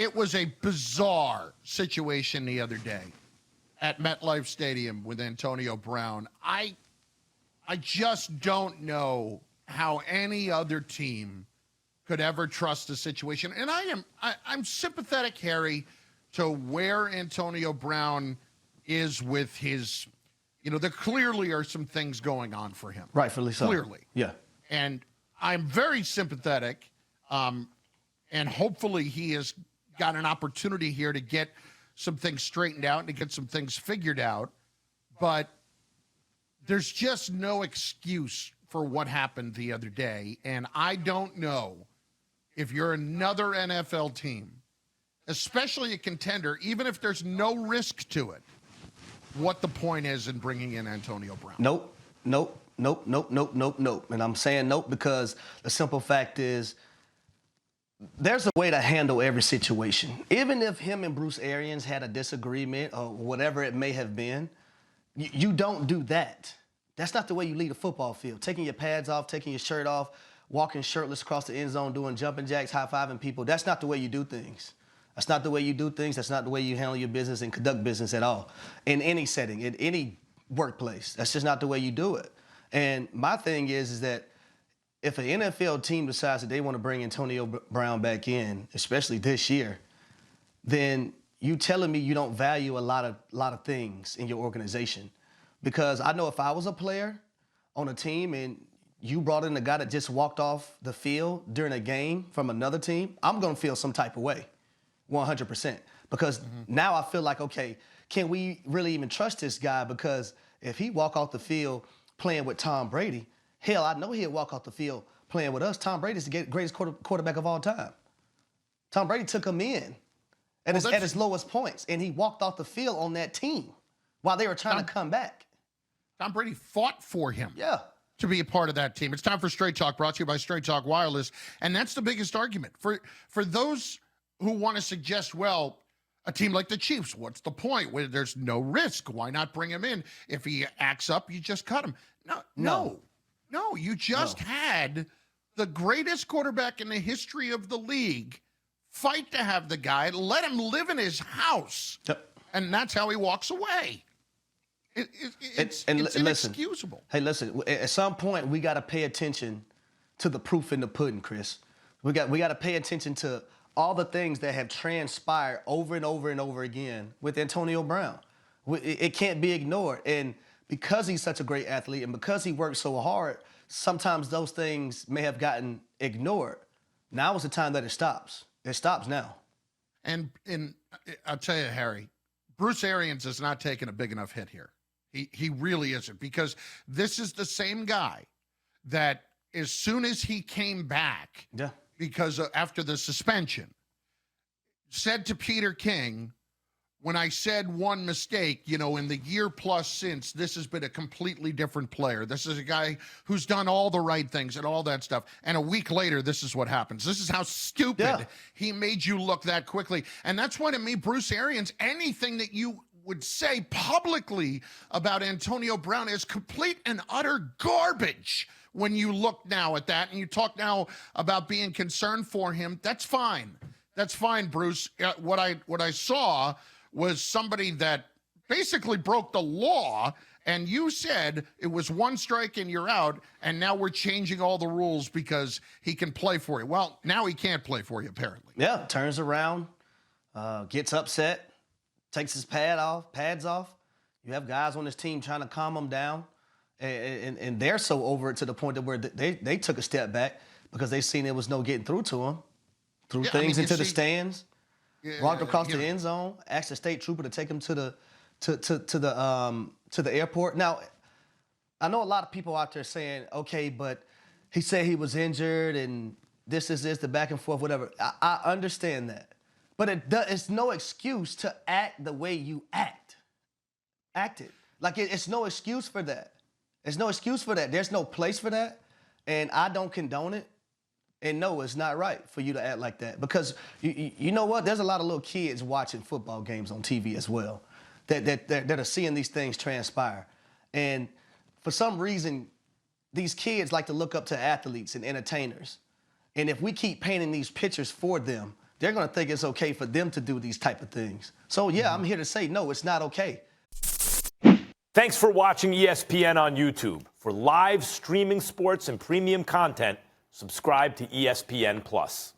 it was a bizarre situation the other day at MetLife Stadium with Antonio Brown. I just don't know how any other team could ever trust the situation. And I'm sympathetic, Harry, to where Antonio Brown is with his, there clearly are some things going on for him. Rightfully so. Clearly. Yeah. And I'm very sympathetic, and hopefully he has got an opportunity here to get some things straightened out and to get some things figured out. But there's just no excuse for what happened the other day. And I don't know if you're another NFL team, especially a contender, even if there's no risk to it, what the point is in bringing in Antonio Brown. Nope. And I'm saying nope because the simple fact is there's a way to handle every situation. Even if him and Bruce Arians had a disagreement or whatever it may have been, you don't do that. That's not the way you lead a football field. Taking your pads off, taking your shirt off, walking shirtless across the end zone, doing jumping jacks, high-fiving people. That's not the way you do things. That's not the way you do things. That's not the way you handle your business and conduct business at all. In any setting, in any workplace. That's just not the way you do it. And my thing is that if an NFL team decides that they want to bring Antonio Brown back in, especially this year, then you telling me you don't value a lot of things in your organization. Because I know if I was a player on a team and you brought in a guy that just walked off the field during a game from another team, I'm going to feel some type of way, 100%. Because now I feel like, okay, can we really even trust this guy? Because if he walk off the field playing with Tom Brady, hell, I know he'll walk off the field playing with us. Tom Brady's the greatest quarterback of all time. Tom Brady took him in at his lowest points, and he walked off the field on that team while they were trying to come back. Tom Brady fought for him. Yeah. To be a part of that team. It's time for Straight Talk, brought to you by Straight Talk Wireless. And that's the biggest argument. For those who want to suggest, well, a team like the Chiefs, what's the point? Where there's no risk. Why not bring him in? If he acts up, you just cut him. No. You just had the greatest quarterback in the history of the league fight to have the guy, let him live in his house. Yep. And that's how he walks away. It's inexcusable. Hey, listen, at some point, we got to pay attention to the proof in the pudding, Chris. We got to pay attention to all the things that have transpired over and over and over again with Antonio Brown. It can't be ignored. And because he's such a great athlete and because he works so hard, sometimes those things may have gotten ignored. Now is the time that it stops. It stops now. And I'll tell you, Harry, Bruce Arians is not taking a big enough hit here. He really isn't, because this is the same guy that as soon as he came back, because after the suspension, said to Peter King, when I said one mistake, in the year plus since, this has been a completely different player. This is a guy who's done all the right things and all that stuff. And a week later, this is what happens. This is how stupid he made you look that quickly. And that's why, to me, Bruce Arians, anything that you would say publicly about Antonio Brown is complete and utter garbage. When you look now at that and you talk now about being concerned for him, that's fine. That's fine, Bruce. What I saw was somebody that basically broke the law, and you said it was one strike and you're out, and now we're changing all the rules because he can play for you. Well, now he can't play for you, apparently. Yeah, turns around, gets upset, takes his pads off. You have guys on his team trying to calm him down, and they're so over it to the point that where they took a step back because they seen there was no getting through to him. Threw things into the stands, walked across the end zone, asked the state trooper to take him to the airport. Now, I know a lot of people out there saying, okay, but he said he was injured and this, the back and forth, whatever. I understand that. But it's no excuse to act the way you acted. Like, it's no excuse for that. There's no excuse for that. There's no place for that. And I don't condone it. And no, it's not right for you to act like that. Because you know what? There's a lot of little kids watching football games on TV as well that are seeing these things transpire. And for some reason, these kids like to look up to athletes and entertainers. And if we keep painting these pictures for them, they're going to think it's okay for them to do these type of things. So, yeah, I'm here to say, no, it's not okay. Thanks for watching ESPN on YouTube. For live streaming sports and premium content, subscribe to ESPN+.